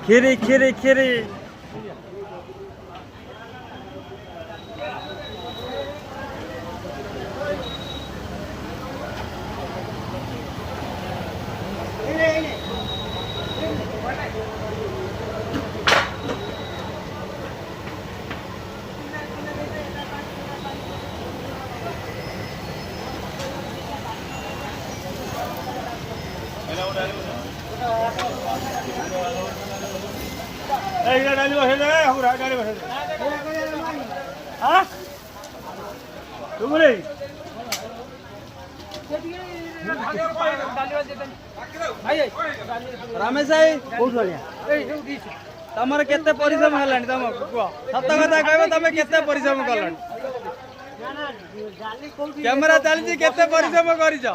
खीरी खीरी खीरी रमेश भाई तमर केते परिश्रम हेलानी तम सत कथा कहबे तमे केते परिश्रम कलानी कैमरा चलची केते परिश्रम करिछ